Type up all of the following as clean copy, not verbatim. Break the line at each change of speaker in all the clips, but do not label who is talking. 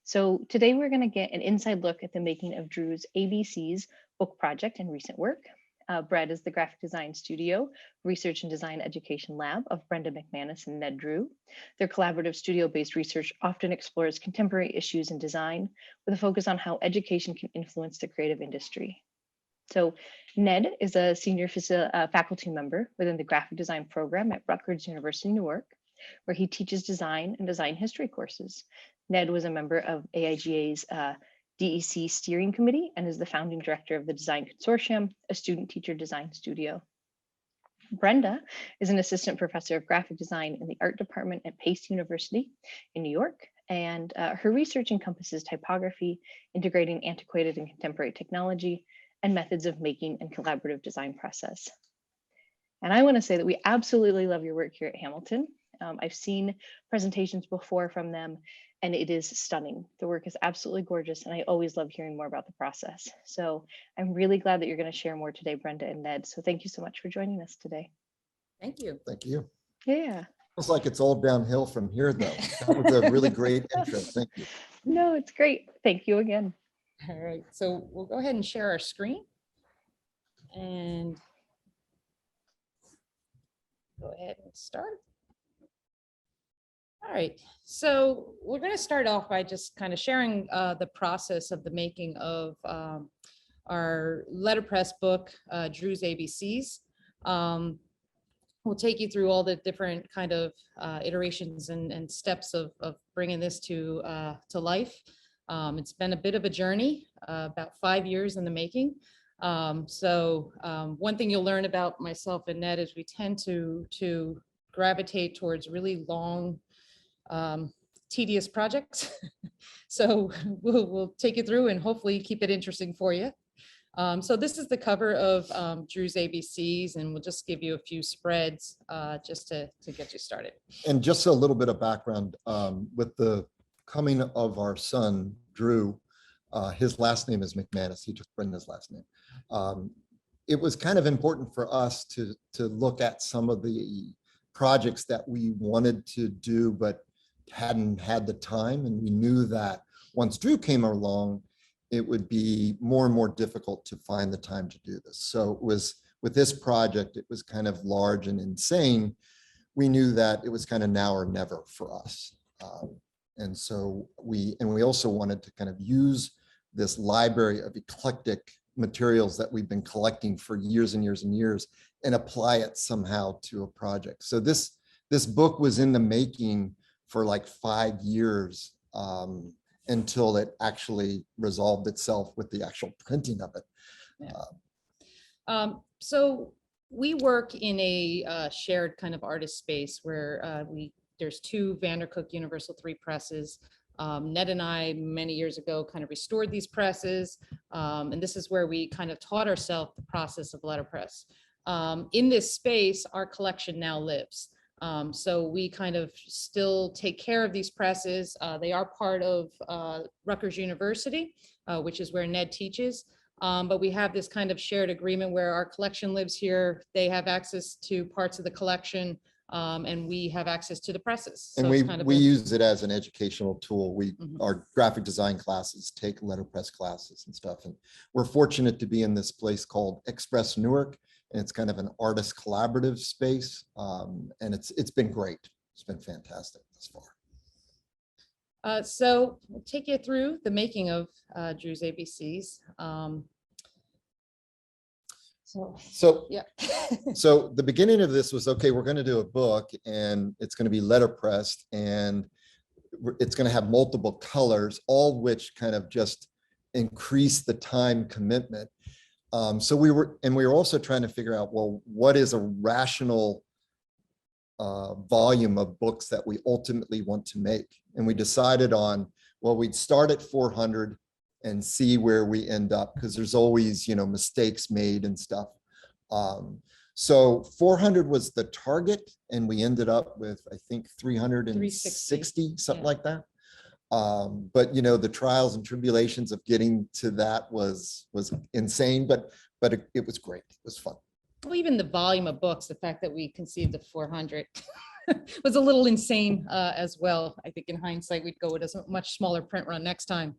So today we're going to get an inside look at the making of Drew's ABC's book project and recent work. BRED is the graphic design studio, research and design education lab of Brenda McManus and Ned Drew. Their collaborative studio-based research often explores contemporary issues in design with a focus on how education can influence the creative industry. So Ned is a senior faculty member within the graphic design program at Rutgers University, Newark, where he teaches design and design history courses. Ned was a member of AIGA's DEC steering committee and is the founding director of the Design Consortium, a student teacher design studio. Brenda is an assistant professor of graphic design in the art department at Pace University in New York. And her research encompasses typography, integrating antiquated and contemporary technology, and methods of making and collaborative design process. And I want to say that we absolutely love your work here at Hamilton. I've seen presentations before from them, and it is stunning. The work is absolutely gorgeous, and I always love hearing more about the process. So I'm really glad that you're going to share more today, Brenda and Ned. So thank you so much for joining us today.
Thank you.
Thank you.
Yeah.
Feels like it's all downhill from here, though. That was a really great intro. Thank you.
No, it's great. Thank you again.
All right, so we'll go ahead and share our screen. And go ahead and start. All right, so we're going to start off by just kind of sharing the process of the making of our letterpress book, Drew's ABCs. We'll take you through all the different kind of iterations and steps of bringing this to life. It's been a bit of a journey, about 5 years in the making. One thing you'll learn about myself and Ned is we tend to gravitate towards really long, tedious projects. So we'll take you through and hopefully keep it interesting for you. So this is the cover of Drew's ABCs, and we'll just give you a few spreads just to get you started.
And just a little bit of background with the coming of our son, Drew. His last name is McManus. He took Brenda's last name. It was kind of important for us to look at some of the projects that we wanted to do, but hadn't had the time. And we knew that once Drew came along, it would be more and more difficult to find the time to do this. So it was, with this project, it was kind of large and insane. We knew that it was kind of now or never for us. And so we also wanted to kind of use this library of eclectic materials that we've been collecting for years and years and years and apply it somehow to a project. So this book was in the making for like 5 years until it actually resolved itself with the actual printing of it.
Yeah. So we work in a shared kind of artist space where there's 2 Vandercook Universal 3 presses. Ned and I, many years ago, kind of restored these presses. And this is where we kind of taught ourselves the process of letterpress. In this space, our collection now lives. So we kind of still take care of these presses. They are part of Rutgers University, which is where Ned teaches. But we have this kind of shared agreement where our collection lives here. They have access to parts of the collection. And we have access to the presses.
And
so
we use it as an educational tool. Our graphic design classes take letterpress classes and stuff. And we're fortunate to be in this place called Express Newark. And it's kind of an artist collaborative space. And it's been great. It's been fantastic thus far.
So we'll take you through the making of Drew's ABCs.
So
yeah.
So the beginning of this was, okay, we're going to do a book and it's going to be letterpressed and it's going to have multiple colors, all which kind of just increase the time commitment. So we were also trying to figure out, well, what is a rational volume of books that we ultimately want to make? And we decided on, well, we'd start at 400 and see where we end up, because there's always, mistakes made and stuff. So 400 was the target, and we ended up with, I think, 360, something like that. But the trials and tribulations of getting to that was insane, but it was great. It was fun.
Well, even the volume of books, the fact that we conceived of 400 was a little insane as well. I think in hindsight, we'd go with a much smaller print run next time.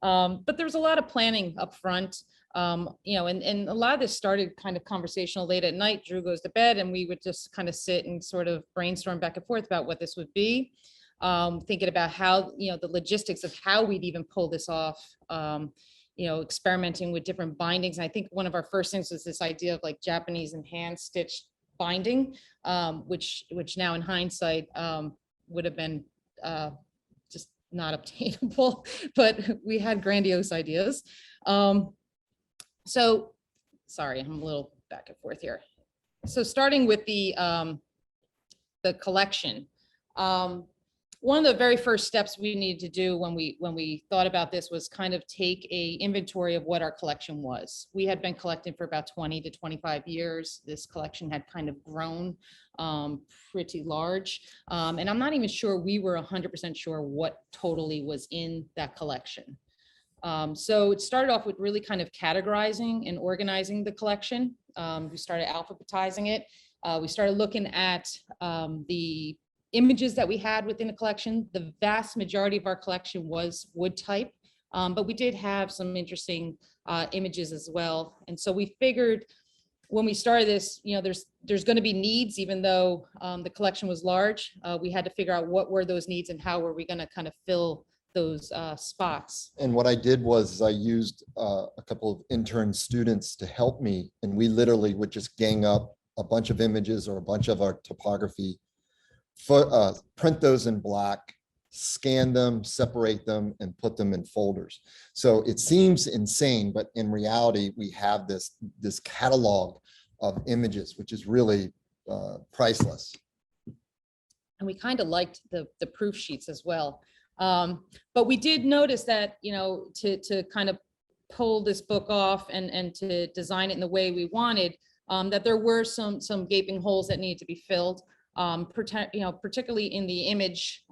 But there was a lot of planning up front, you know, and a lot of this started kind of conversational late at night. Drew goes to bed and we would just kind of sit and sort of brainstorm back and forth about what this would be. Thinking about how, you know, the logistics of how we'd even pull this off, you know, experimenting with different bindings. I think one of our first things was this idea of like Japanese and hand stitched binding, which now in hindsight would have been just not obtainable, but we had grandiose ideas. So sorry, I'm a little back and forth here. So starting with the collection, one of the very first steps we needed to do when we thought about this was kind of take a inventory of what our collection was. We had been collecting for about 20 to 25 years. This collection had kind of grown pretty large. And I'm not even sure we were 100% sure what totally was in that collection. So it started off with really kind of categorizing and organizing the collection. We started alphabetizing it. We started looking at the images that we had within the collection. The vast majority of our collection was wood type, but we did have some interesting images as well. And so we figured when we started this, you know, there's going to be needs, even though the collection was large. We had to figure out what were those needs and how were we going to kind of fill those spots.
And what I did was I used a couple of intern students to help me, and we literally would just gang up a bunch of images or a bunch of our topography, print those in black, scan them, separate them, and put them in folders. So it seems insane, but in reality, we have this catalog of images, which is really priceless.
And we kind of liked the proof sheets as well. But we did notice that, you know, to kind of pull this book off and to design it in the way we wanted, that there were some gaping holes that needed to be filled. You know, particularly in the image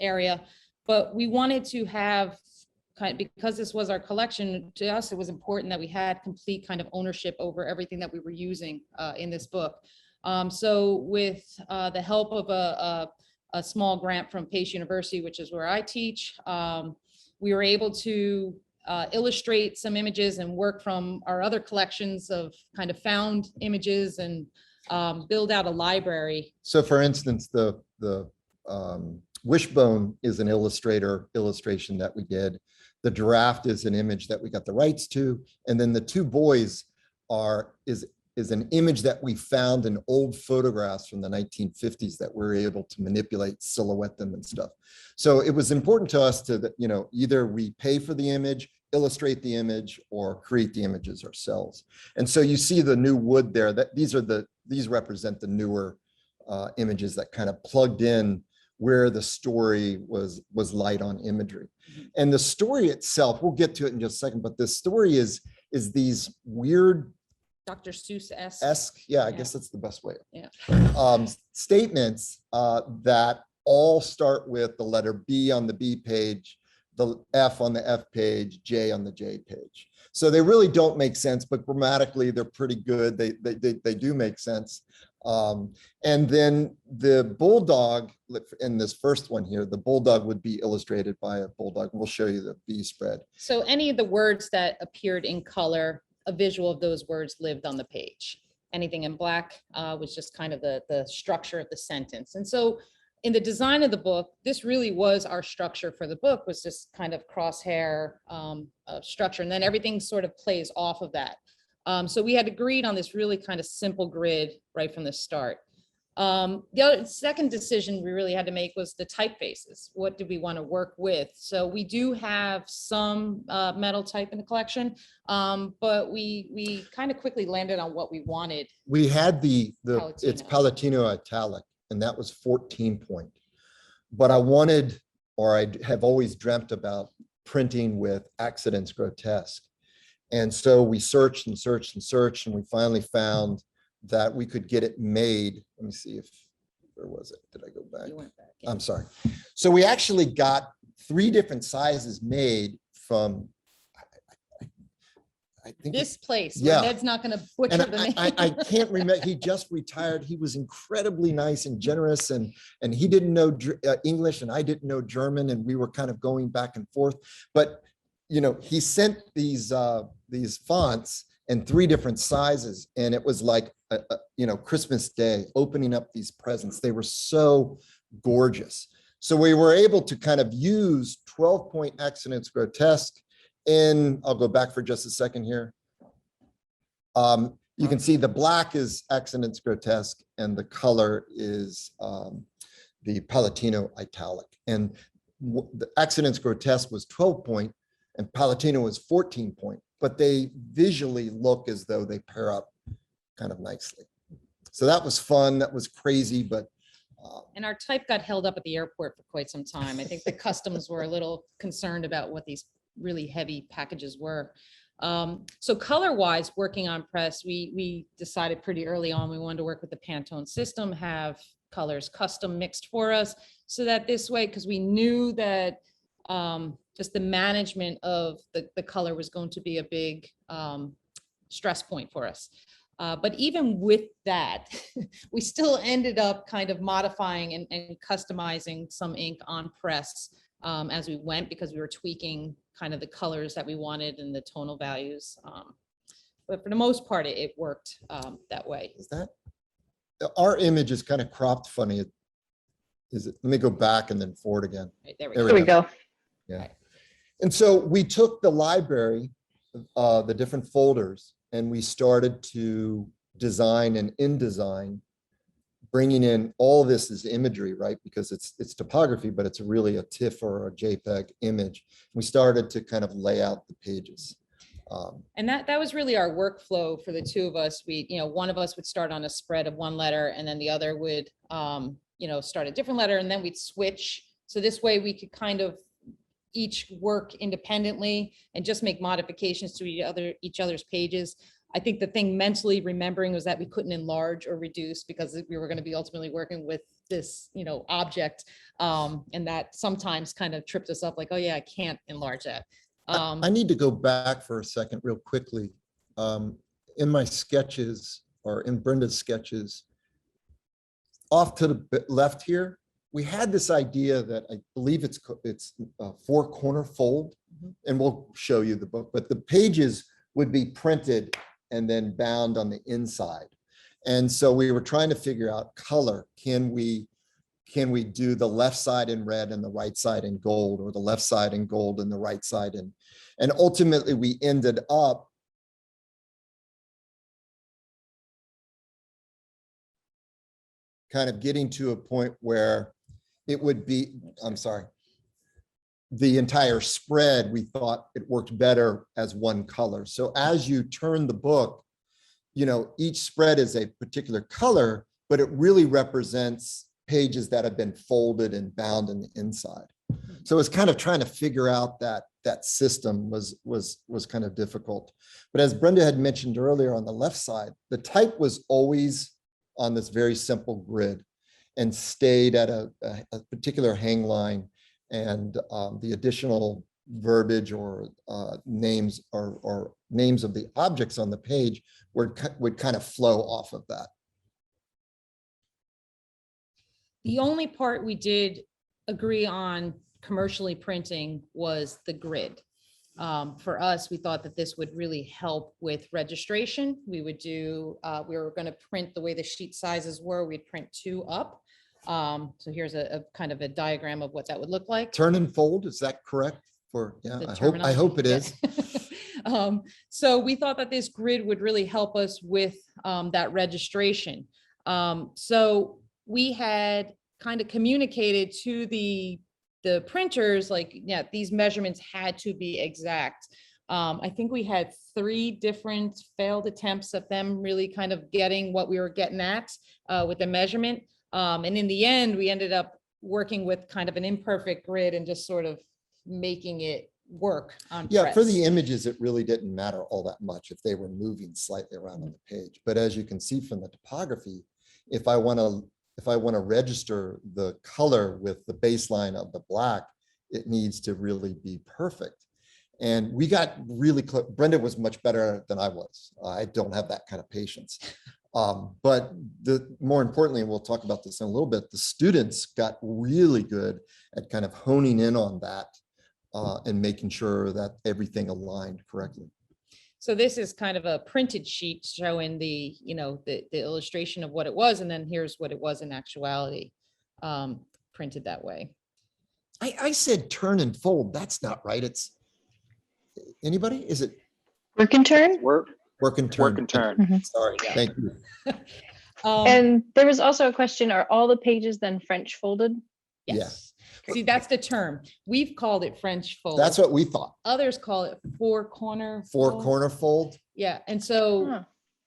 area, but we wanted to have because this was our collection, to us it was important that we had complete kind of ownership over everything that we were using in this book. So with the help of a small grant from Pace University, which is where I teach, we were able to illustrate some images and work from our other collections of kind of found images and build out a library.
So for instance, the wishbone is an illustration that we did. The giraffe is an image that we got the rights to. And then the two boys is an image that we found in old photographs from the 1950s that we're able to manipulate, silhouette them and stuff. So it was important to us to, you know, either we pay for the image, illustrate the image, or create the images ourselves. And so you see the new wood there, that these represent the newer images that kind of plugged in where the story was light on imagery. And the story itself, we'll get to it in just a second, but the story is these weird
Dr. Seuss-esque.
Yeah, I guess that's the best way.
Yeah.
Statements that all start with the letter B on the B page, the F on the F page, J on the J page. So they really don't make sense, but grammatically they're pretty good. They do make sense. And then the bulldog in this first one here, the bulldog would be illustrated by a bulldog. We'll show you the B spread.
So any of the words that appeared in color, a visual of those words lived on the page. Anything in black was just kind of the structure of the sentence. And so in the design of the book, this really was our structure for the book, was just kind of crosshair structure. And then everything sort of plays off of that. So we had agreed on this really kind of simple grid right from the start. The second decision we really had to make was the typefaces. What do we want to work with? So we do have some metal type in the collection, but we kind of quickly landed on what we wanted.
We had it's
Palatino.
Palatino italic, and that was 14 point. But I wanted, or I have always dreamt about printing with accidents grotesque. And so we searched and searched and searched, and we finally found that we could get it made. Let me see where was it? Did I go back?
You went back, yeah.
I'm sorry. So we actually got 3 different sizes made from, I think
This place,
yeah.
where Ned's not going to butcher
and
the name.
I can't remember. He just retired. He was incredibly nice and generous, and he didn't know English, and I didn't know German, and we were kind of going back and forth. But you know, he sent these fonts in 3 different sizes, and it was like you know, Christmas Day, opening up these presents. They were so gorgeous. So we were able to kind of use 12-point accidents grotesque. In, I'll go back for just a second here. You can see the black is accidents grotesque, and the color is the Palatino italic. And the accidents grotesque was 12-point, and Palatino was 14-point, but they visually look as though they pair up kind of nicely. So that was fun. That was crazy, but
and our type got held up at the airport for quite some time. I think the customs were a little concerned about what these really heavy packages were. So color-wise, working on press, we decided pretty early on we wanted to work with the Pantone system, have colors custom mixed for us, so that this way, because we knew that just the management of the color was going to be a big stress point for us. But even with that, we still ended up kind of modifying and customizing some ink on press as we went, because we were tweaking kind of the colors that we wanted and the tonal values. But for the most part, it worked that way.
is that our image is kind of cropped funny? Is it? Let me go back and then forward again.
Right, there we
There we
go.
go.
Yeah.
Right.
And so we took the library, the different folders, and we started to design and InDesign, bringing in all this as imagery, right? Because it's topography, but it's really a TIFF or a JPEG image. We started to kind of lay out the pages.
And that was really our workflow for the two of us. We, you know, one of us would start on a spread of one letter, and then the other would, you know, start a different letter, and then we'd switch. So this way we could kind of each work independently and just make modifications to each other's pages. I think the thing mentally remembering was that we couldn't enlarge or reduce, because we were going to be ultimately working with this, you know, object. And that sometimes kind of tripped us up, like, oh yeah, I can't enlarge that.
I need to go back for a second real quickly. In my sketches, or in Brenda's sketches, off to the left here, we had this idea that I believe it's a 4-corner fold, and we'll show you the book, but the pages would be printed and then bound on the inside. And so we were trying to figure out color. Can we do the left side in red and the right side in gold, or the left side in gold and the right side in, and ultimately we ended up kind of getting to a point where it would be, I'm sorry, the entire spread, we thought it worked better as one color. So as you turn the book, you know, each spread is a particular color, but it really represents pages that have been folded and bound in the inside. So it's kind of trying to figure out that system was kind of difficult. But as Brenda had mentioned earlier, on the left side, the type was always on this very simple grid and stayed at a particular hang line, and the additional verbiage or names or names of the objects on the page would kind of flow off of that.
The only part we did agree on commercially printing was the grid. For us, we thought that this would really help with registration. We would do, we were going to print the way the sheet sizes were. We'd print 2 up. So here's a kind of a diagram of what that would look like.
Turn and fold, is that correct? For, yeah,
The
I hope it is.
Yes. So we thought that this grid would really help us with that registration. So we had kind of communicated to the printers, like, yeah, these measurements had to be exact. I think we had 3 different failed attempts of them really kind of getting what we were getting at with the measurement. And in the end, we ended up working with kind of an imperfect grid and just sort of making it work on
Yeah,
press.
for the images, it really didn't matter all that much if they were moving slightly around on the page. But as you can see from the topography, if I want to register the color with the baseline of the black, it needs to really be perfect. And we got really close. Brenda was much better than I was. I don't have that kind of patience. But more importantly, and we'll talk about this in a little bit, the students got really good at kind of honing in on that and making sure that everything aligned correctly.
So this is kind of a printed sheet showing the, the illustration of what it was, and then here's what it was in actuality, printed that way.
I said turn and fold. That's not right. It's anybody? Is it
Work and turn?
work and turn?
Work and turn.
Sorry.
Yeah.
Thank you.
And there was also a question, are all the pages then French folded?
Yes. See, that's the term. We've called it French fold.
That's what we thought.
Others call it four-corner fold.
Four-corner fold.
Yeah, and so
Huh.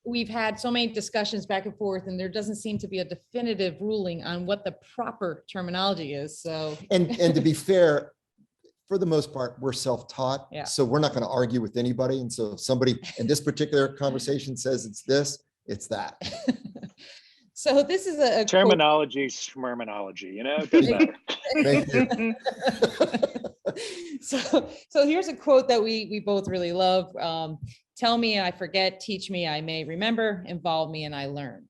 we've had so many discussions back and forth, and there doesn't seem to be a definitive ruling on what the proper terminology is, so.
And to be fair, for the most part, we're self-taught.
Yeah.
So we're not going to argue with anybody. And so if somebody in this particular conversation says it's this, it's that.
So this is a quote.
Terminology, schmerminology, it doesn't matter.
Thank you.
So here's a quote that we both really love. Tell me I forget, teach me I may remember, involve me and I learn.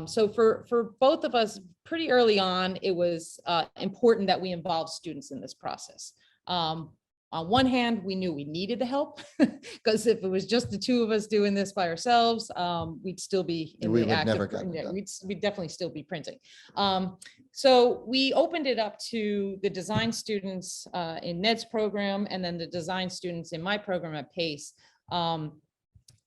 So for both of us, pretty early on, it was important that we involve students in this process. On one hand, we knew we needed the help because if it was just the two of us doing this by ourselves, we'd still be in
We
the
would
act
never
of,
get it done.
we'd definitely still be printing. So we opened it up to the design students in Ned's program and then the design students in my program at PACE. And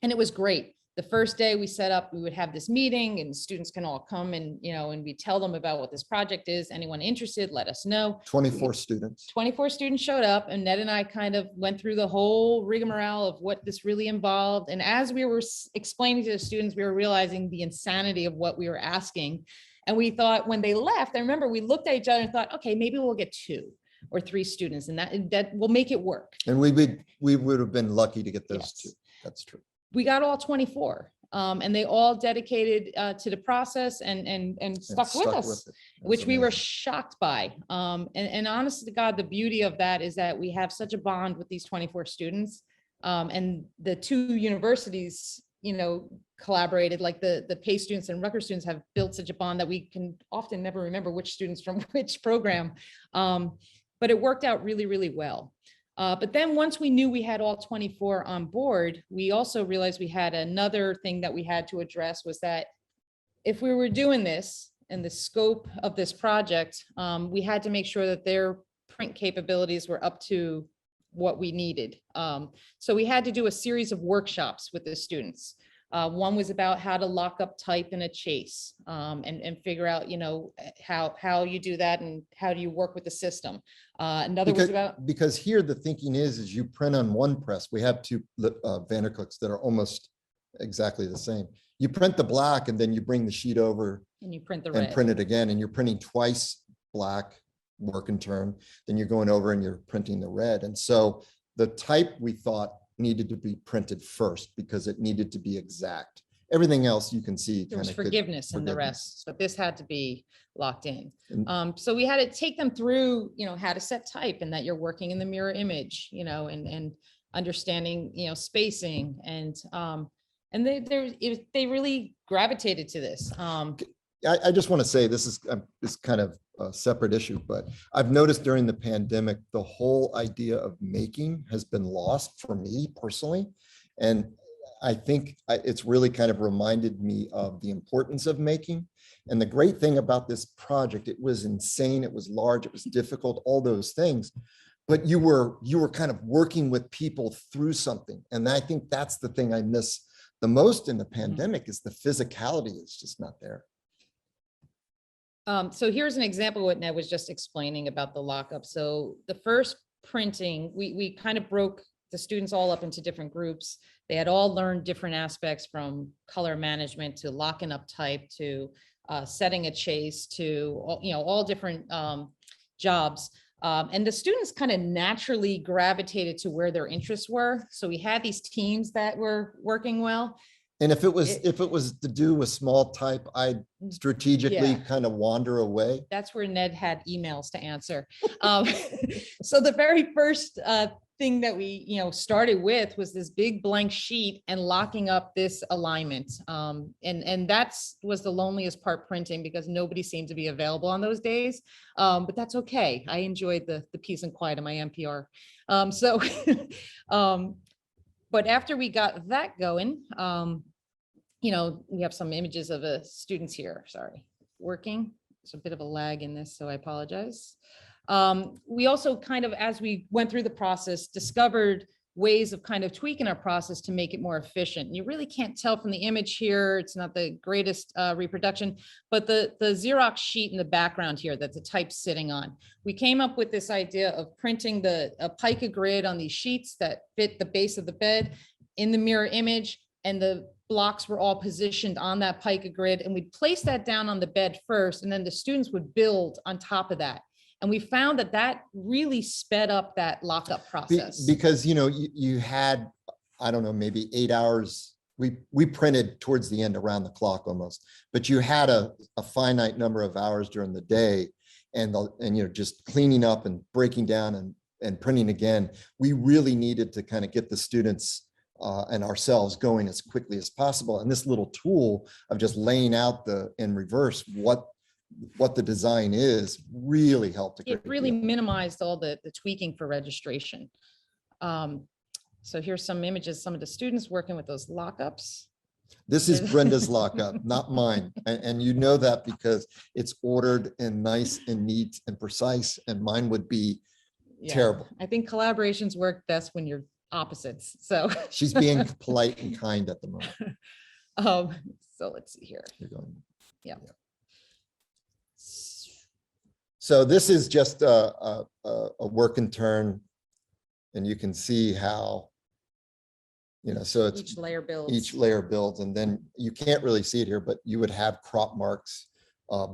it was great. The first day we set up, we would have this meeting and students can all come and, and we tell them about what this project is. Anyone interested, let us know.
24 students.
24 students showed up and Ned and I kind of went through the whole rigmarole of what this really involved. And as we were explaining to the students, we were realizing the insanity of what we were asking. And we thought when they left, I remember we looked at each other and thought, okay, maybe we'll get 2 or 3 students and that will make it work.
And we would have been lucky to get those
Yes.
2. That's true.
We got all 24 and they all dedicated to the process and stuck with us,
it.
which
That's
we were
amazing.
shocked by. And honestly, to God, the beauty of that is that we have such a bond with these 24 students and the 2 universities, collaborated, like the PACE students and Rutgers students have built such a bond that we can often never remember which students from which program. But it worked out really, really well. But then once we knew we had all 24 on board, we also realized we had another thing that we had to address was that if we were doing this and the scope of this project, we had to make sure that their print capabilities were up to what we needed. So we had to do a series of workshops with the students. One was about how to lock up type in a chase and figure out, how you do that and how do you work with the system. Another was about.
Because here the thinking is you print on one press. We have 2 Vandercooks that are almost exactly the same. You print the black and then you bring the sheet over
And you print the
and
red.
print it again, and you're printing twice black, work and turn. Then you're going over and you're printing the red. And so the type we thought needed to be printed first because it needed to be exact. Everything else you can see.
There was
kinda could-
forgiveness in the
forgiveness.
rest, but this had to be locked in.
And-
So we had to take them through, how to set type and that you're working in the mirror image, and understanding, spacing and they really gravitated to this.
I just want to say this is kind of a separate issue, but I've noticed during the pandemic, the whole idea of making has been lost for me personally. And I think it's really kind of reminded me of the importance of making. And the great thing about this project, it was insane, it was large, it was difficult, all those things. But you were kind of working with people through something. And I think that's the thing I miss the most in the pandemic is the physicality is just not there.
So here's an example of what Ned was just explaining about the lockup. So the first printing, we kind of broke the students all up into different groups. They had all learned different aspects from color management to locking up type to setting a chase to all different jobs. And the students kind of naturally gravitated to where their interests were. So we had these teams that were working well.
And if it was to do a small type, I'd strategically
Yeah.
kind of wander away.
That's where Ned had emails to answer. So the very first thing that we, started with was this big blank sheet and locking up this alignment. And that's was the loneliest part printing because nobody seemed to be available on those days. But that's okay. I enjoyed the peace and quiet of my NPR. But after we got that going, we have some images of students here, sorry, working. There's a bit of a lag in this, so I apologize. We also kind of, as we went through the process, discovered ways of kind of tweaking our process to make it more efficient. You really can't tell from the image here. It's not the greatest reproduction, but the Xerox sheet in the background here that the type's sitting on. We came up with this idea of printing a pica grid on these sheets that fit the base of the bed in the mirror image, and the blocks were all positioned on that pica grid, and we'd place that down on the bed first, and then the students would build on top of that. And we found that really sped up that lockup process.
Because, you had, I don't know, maybe 8 hours. We printed towards the end around the clock almost, but you had a finite number of hours during the day, and just cleaning up and breaking down and printing again. We really needed to kind of get the students and ourselves going as quickly as possible. And this little tool of just laying out in reverse what the design is really helped.
It really minimized all the tweaking for registration. So here's some images, some of the students working with those lockups.
This is Brenda's lockup, not mine. And you know that because it's ordered and nice and neat and precise, and mine would be terrible.
I think collaborations work best when you're opposites. So
she's being polite and kind at the moment.
So let's see here. Yeah.
So this is just a work and turn, and you can see how, so it's
each layer builds.
And then you can't really see it here, but you would have crop marks,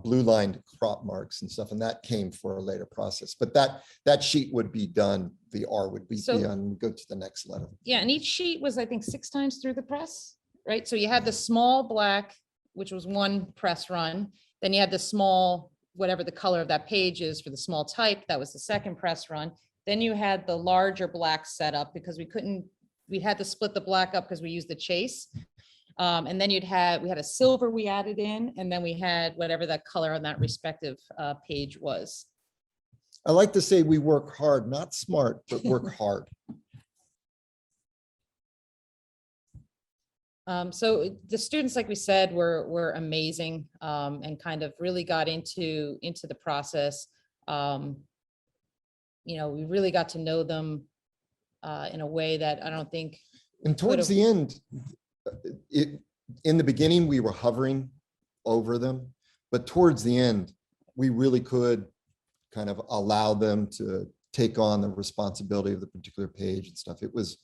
blue lined crop marks and stuff, and that came for a later process. But that sheet would be done, the R would be done, go to the next letter.
Yeah, and each sheet was, I think, 6 times through the press, right? So you had the small black, which was one press run. Then you had the small, whatever the color of that page is for the small type, that was the second press run. Then you had the larger black setup because we had to split the black up because we used the chase. And then we had a silver we added in, and then we had whatever that color on that respective page was.
I like to say we work hard, not smart, but work hard.
So the students, like we said, were amazing, and kind of really got into the process. We really got to know them in a way that I don't think.
And towards the end, in the beginning, we were hovering over them, but towards the end, we really could kind of allow them to take on the responsibility of the particular page and stuff. It was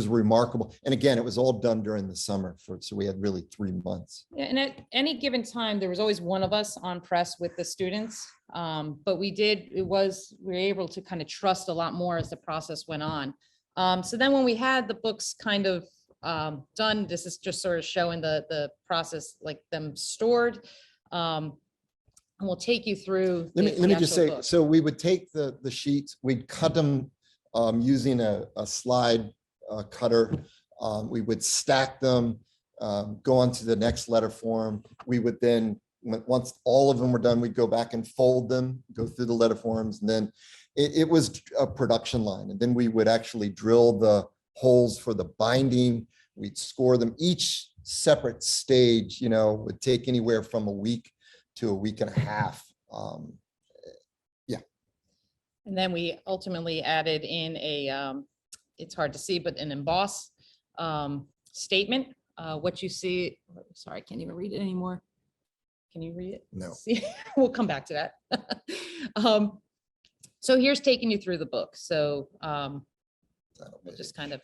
remarkable. And again, it was all done during the summer, so we had really 3 months.
Yeah, and at any given time, there was always one of us on press with the students. But we were able to kind of trust a lot more as the process went on. So then when we had the books kind of done, this is just sort of showing the process, like them stored. And we'll take you through.
Let me just say, so we would take the sheets, we'd cut them using a slide cutter. We would stack them, go on to the next letter form. We would then, once all of them were done, we'd go back and fold them, go through the letter forms, and then it was a production line. And then we would actually drill the holes for the binding. We'd score them. Each separate stage, would take anywhere from a week to a week and a half.
And then we ultimately added in it's hard to see, but an emboss statement. What you see, sorry, I can't even read it anymore. Can you read it?
No.
See, we'll come back to that. So here's taking you through the book. So we'll just kind of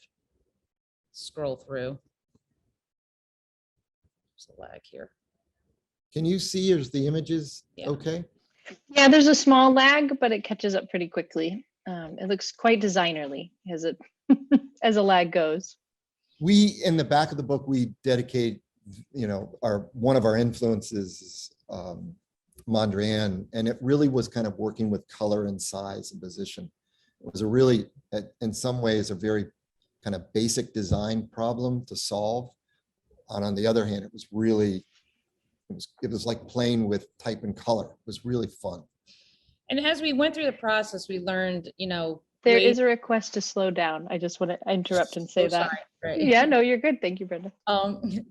scroll through. There's a lag here.
Can you see, is the images
Yeah.
okay?
Yeah, there's a small lag, but it catches up pretty quickly. It looks quite designerly as it as a lag goes.
We, in the back of the book, we dedicate, one of our influences is Mondrian, and it really was kind of working with color and size and position. It was a really, in some ways, a very kind of basic design problem to solve. And on the other hand, it was really, it was like playing with type and color. It was really fun.
And as we went through the process, we learned, you know,
There
ways-
is a request to slow down. I just want to interrupt and say
Oh,
that.
sorry, right.
Yeah, no, you're good. Thank you, Brenda.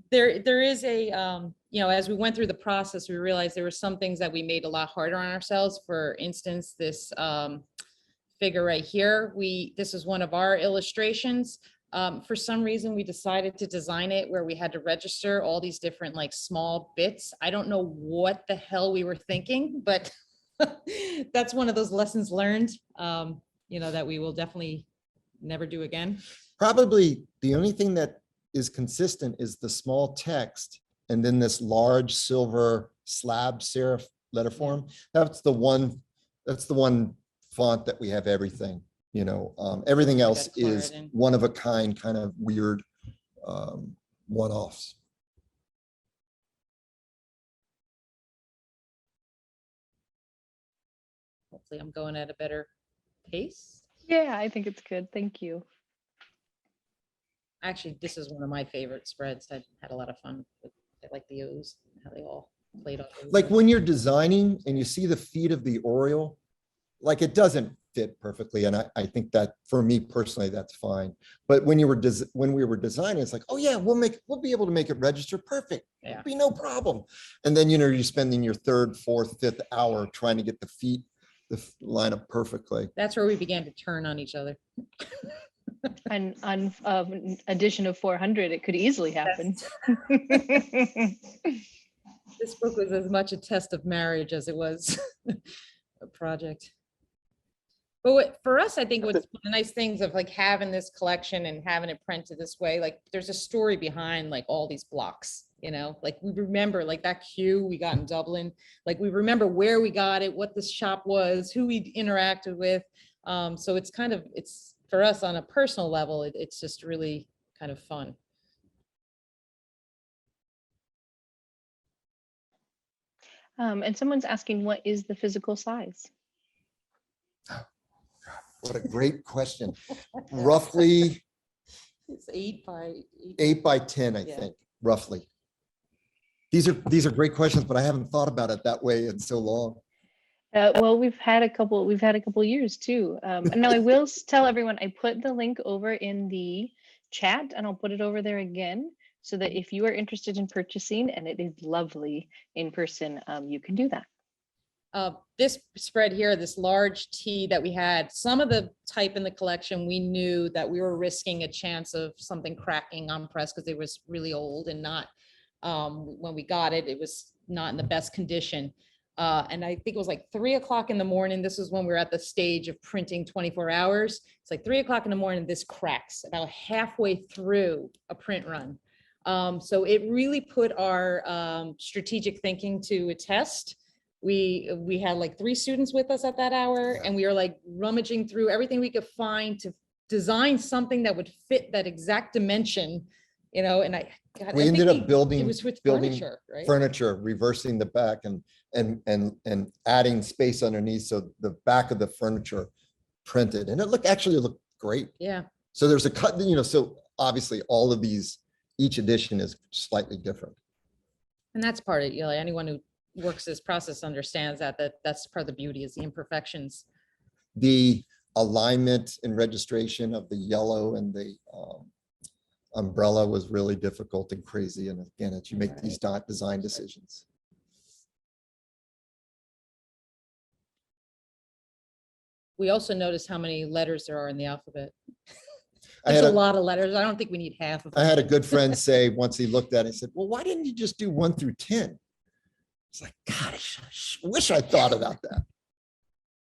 There is a, you know, as we went through the process, we realized there were some things that we made a lot harder on ourselves. For instance, this figure right here, this is one of our illustrations. For some reason, we decided to design it where we had to register all these different like small bits. I don't know what the hell we were thinking, but that's one of those lessons learned, you know, that we will definitely never do again.
Probably the only thing that is consistent is the small text and then this large silver slab serif letter form. That's the one font that we have everything, you know, everything else is one of a kind, kind of weird one-offs.
Hopefully I'm going at a better pace.
Yeah, I think it's good. Thank you.
Actually, this is one of my favorite spreads. I had a lot of fun with, I like the O's, how they all played off.
Like when you're designing and you see the feet of the Oriole, like it doesn't fit perfectly. And I think that for me personally, that's fine. But when we were designing, it's like, oh yeah, we'll be able to make it register perfect.
Yeah.
It'll be no problem. And then, you know, you're spending your third, fourth, fifth hour trying to get the feet line up perfectly.
That's where we began to turn on each other.
And on an addition of 400, it could easily happen.
This book was as much a test of marriage as it was a project. But for us, I think what's the nice things of like having this collection and having it printed this way, like there's a story behind like all these blocks, you know, like we remember like that cue we got in Dublin, like we remember where we got it, what this shop was, who we interacted with. So it's kind of, it's for us on a personal level, it's just really kind of fun.
And someone's asking, what is the physical size?
What a great question. Roughly
It's 8 by
8 by 10, I
Yeah.
think, roughly. These are great questions, but I haven't thought about it that way in so long.
Well, we've had a couple years too. And now I will tell everyone, I put the link over in the chat and I'll put it over there again so that if you are interested in purchasing and it is lovely in person, you can do that.
This spread here, this large T that we had, some of the type in the collection, we knew that we were risking a chance of something cracking on press because it was really old and not, when we got it, it was not in the best condition. And I think it was like 3 o'clock in the morning. This was when we were at the stage of printing 24 hours. It's like 3 o'clock in the morning, this cracks about halfway through a print run. So it really put our strategic thinking to a test. We had like 3 students with us at that hour, and we were like rummaging through everything we could find to design something that would fit that exact dimension, you know. And
We ended up building
it was with furniture, right?
Furniture, reversing the back and adding space underneath, so the back of the furniture printed, and it actually looked great.
Yeah.
So there's a cut, you know, so obviously all of these, each edition is slightly different.
And that's part of it, you know, anyone who works this process understands that's part of the beauty, is the imperfections.
The alignment and registration of the yellow and the umbrella was really difficult and crazy. And again, as you make these design decisions.
We also noticed how many letters there are in the alphabet.
I
There's
had
a lot of letters. I don't think we need half of them.
I had a good friend say, once he looked at it, he said, well, why didn't you just do 1 through 10? It's like, God, I wish I thought about that.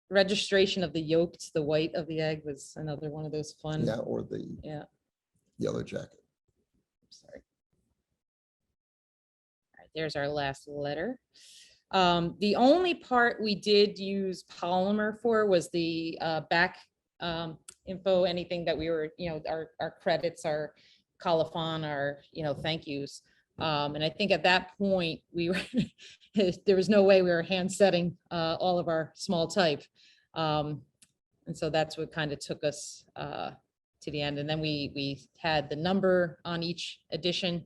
Registration of the yolks, the white of the egg, was another one of those fun.
Yeah, or the yellow jacket.
Sorry. All right, there's our last letter. The only part we did use polymer for was the back info, anything that we were, you know, our credits, our colophon, our, you know, thank yous. And I think at that point we were, there was no way we were hand setting all of our small type. And And so that's what kind of took us to the end. And then we had the number on each edition.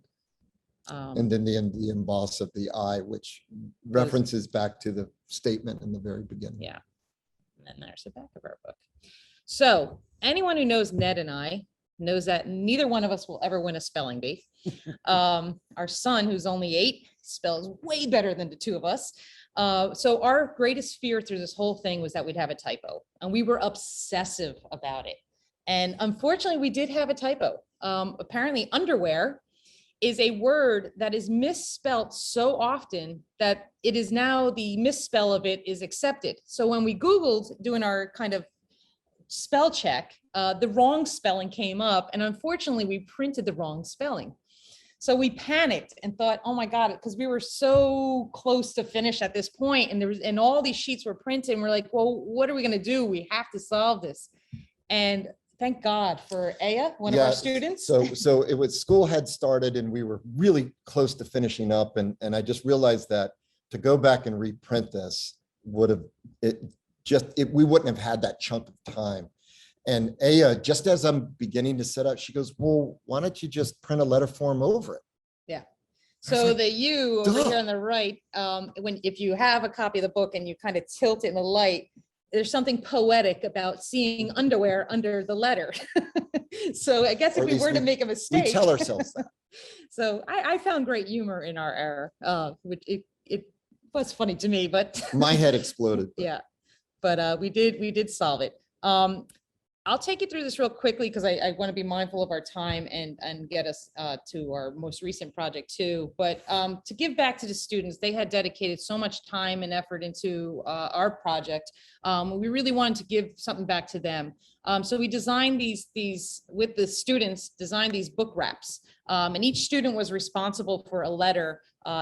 And then the emboss of the I, which references back to the statement in the very beginning.
Yeah. And then there's the back of our book. So anyone who knows Ned and I knows that neither one of us will ever win a spelling bee. Our son, who's only 8, spells way better than the two of us. So our greatest fear through this whole thing was that we'd have a typo, and we were obsessive about it. And unfortunately, we did have a typo. Apparently, underwear is a word that is misspelt so often that it is now the misspell of it is accepted. So when we Googled doing our kind of spell check, the wrong spelling came up, and unfortunately we printed the wrong spelling. So we panicked and thought, oh my God, because we were so close to finish at this point, and all these sheets were printed, and we're like, well, what are we going to do? We have to solve this. And thank God for Aya, one of our students.
So it was, school had started and we were really close to finishing up. And I just realized that to go back and reprint this would have, we wouldn't have had that chunk of time. And Aya, just as I'm beginning to set up, she goes, well, why don't you just print a letter form over it?
Yeah. So
like,
the U over here on the right, if you have a copy of the book and you kind of tilt it in the light, there's something poetic about seeing underwear under the letter. So I guess if we were to make a mistake.
We tell ourselves that.
So I found great humor in our error, which it was funny to me, but.
My head exploded.
Yeah, but we did solve it. I'll take you through this real quickly because I want to be mindful of our time and get us to our most recent project too. But to give back to the students, they had dedicated so much time and effort into our project. We really wanted to give something back to them. So we designed these with the students, designed these book wraps. And each student was responsible for a letter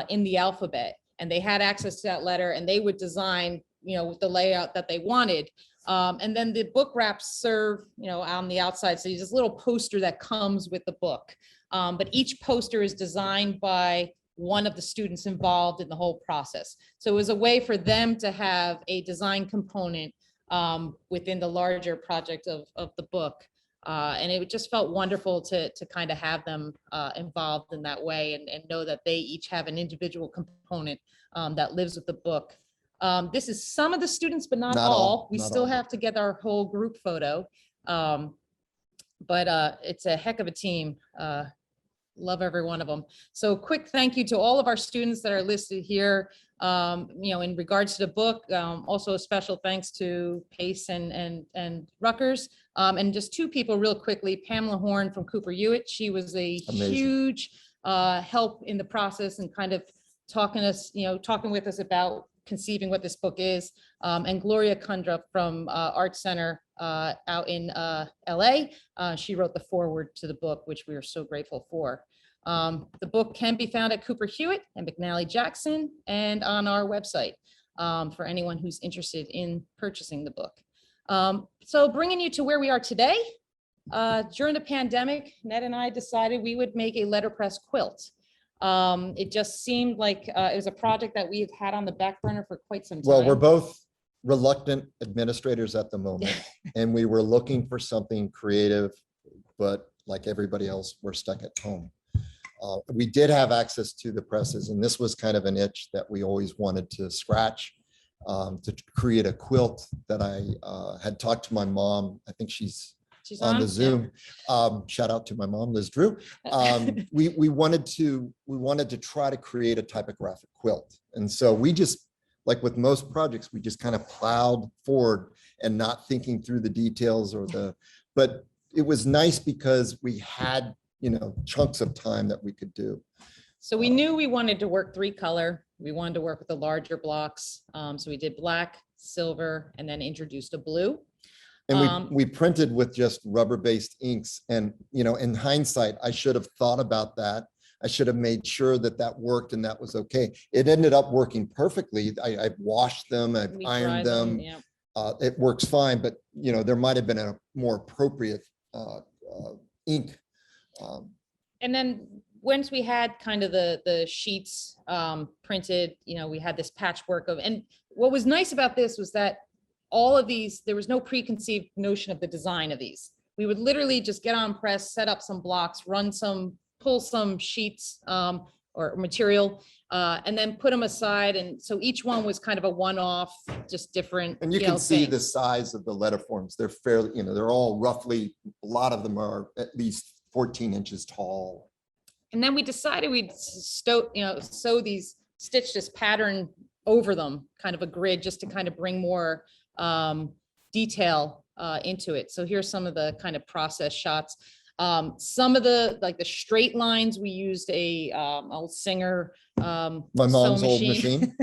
in the alphabet. And they had access to that letter, and they would design, with the layout that they wanted. And then the book wraps serve, on the outside. So there's this little poster that comes with the book. But each poster is designed by one of the students involved in the whole process. So it was a way for them to have a design component within the larger project of the book. And it just felt wonderful to kind of have them involved in that way and know that they each have an individual component that lives with the book. This is some of the students, but not all. We still have to get our whole group photo. But it's a heck of a team. Love every one of them. So quick thank you to all of our students that are listed here. In regards to the book, also a special thanks to Pace and Rutgers. And just 2 people real quickly, Pamela Horn from Cooper Hewitt. She was a huge help in the process and kind of talking with us about conceiving what this book is, and Gloria Kundra from Art Center out in LA. She wrote the foreword to the book, which we are so grateful for. The book can be found at Cooper Hewitt and McNally Jackson and on our website for anyone who's interested in purchasing the book. So bringing you to where we are today, during the pandemic, Ned and I decided we would make a letterpress quilt. It just seemed like it was a project that we've had on the back burner for quite some time.
Well, we're both reluctant administrators at the moment, and we were looking for something creative, but like everybody else, we're stuck at home. We did have access to the presses, and this was kind of an itch that we always wanted to scratch, to create a quilt that I had talked to my mom. I think she's on the Zoom. Yeah. Shout out to my mom, Liz Drew. We wanted to try to create a typographic quilt. And so we just, like with most projects, we just kind of plowed forward and not thinking through the details but it was nice because we had, chunks of time that we could do.
So we knew we wanted to work 3-color. We wanted to work with the larger blocks. So we did black, silver, and then introduced a blue.
And we printed with just rubber-based inks. And, in hindsight, I should have thought about that. I should have made sure that worked and that was okay. It ended up working perfectly. I washed them, I've ironed them. Yeah. It works fine, but, there might have been a more appropriate ink.
And then once we had kind of the sheets printed, we had this patchwork and what was nice about this was that all of these, there was no preconceived notion of the design of these. We would literally just get on press, set up some blocks, pull some sheets or material, and then put them aside. And so each one was kind of a one-off, just different.
And you can see
thing.
the size of the letter forms. They're fairly, they're all roughly, a lot of them are at least 14 inches tall.
And then we decided we'd stitch this pattern over them, kind of a grid, just to kind of bring more detail into it. So here's some of the kind of process shots. Some of the straight lines, we used a old Singer
My mom's
sew
old machine.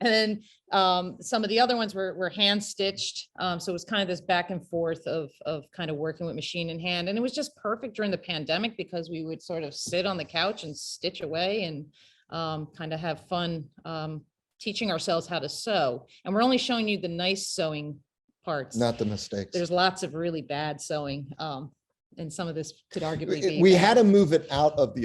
And then some of the other ones were hand stitched. So it was kind of this back and forth of kind of working with machine in hand. And it was just perfect during the pandemic because we would sort of sit on the couch and stitch away and kind of have fun teaching ourselves how to sew. And we're only showing you the nice sewing parts.
Not the mistakes.
There's lots of really bad sewing. And some of this could arguably be.
We had to move it out of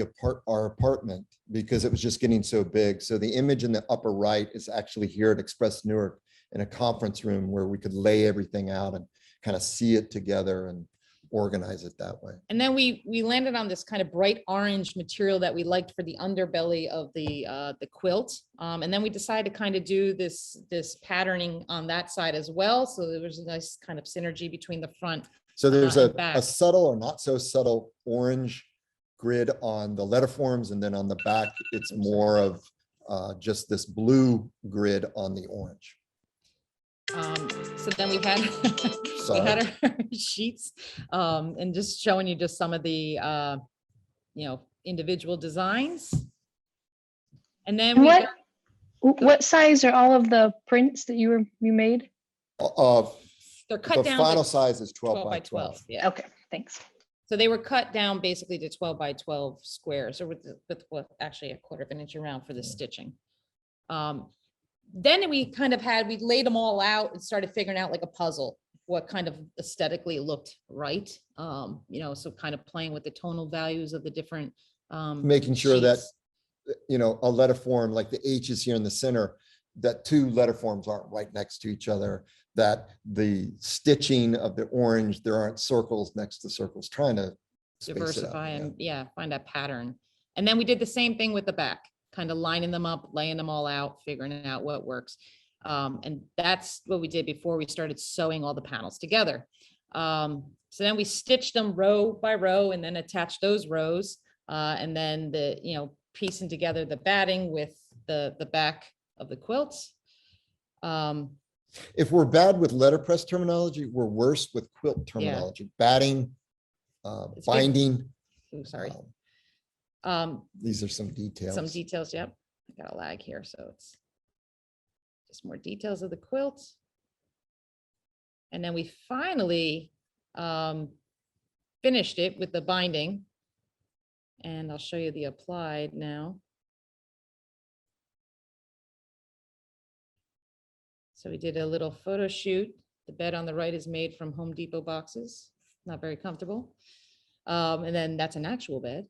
our apartment because it was just getting so big. So the image in the upper right is actually here at Express Newark in a conference room where we could lay everything out and kind of see it together and organize it that way.
And then we landed on this kind of bright orange material that we liked for the underbelly of the quilt. And then we decided to kind of do this patterning on that side as well. So there was a nice kind of synergy between the front.
So there's
and back.
a subtle or not so subtle orange grid on the letter forms, and then on the back, it's more of just this blue grid on the orange.
So then we had our sheets and just showing you just some of the individual designs. And then
what size are all of the prints that you made?
They're cut down.
The final size is 12 by 12.
Yeah.
Okay, thanks.
So they were cut down basically to 12 by 12 squares, or with actually a quarter of an inch around for the stitching. Then we laid them all out and started figuring out like a puzzle, what kind of aesthetically looked right. So kind of playing with the tonal values of the different
making sure
sheets.
that, a letter form like the H is here in the center, that two letter forms aren't right next to each other, that the stitching of the orange, there aren't circles next to circles, trying to
diversify and find a pattern. And then we did the same thing with the back, kind of lining them up, laying them all out, figuring out what works. And that's what we did before we started sewing all the panels together. So then we stitched them row by row and then attached those rows. And then piecing together the batting with the back of the quilts.
If we're bad with letterpress terminology, we're worse with quilt terminology. Batting, binding.
Oh, sorry.
These are some details.
Some details, yep. I got a lag here, so it's just more details of the quilt. And then we finally finished it with the binding. And I'll show you the applied now. So we did a little photo shoot. The bed on the right is made from Home Depot boxes. Not very comfortable. And then that's an actual bed.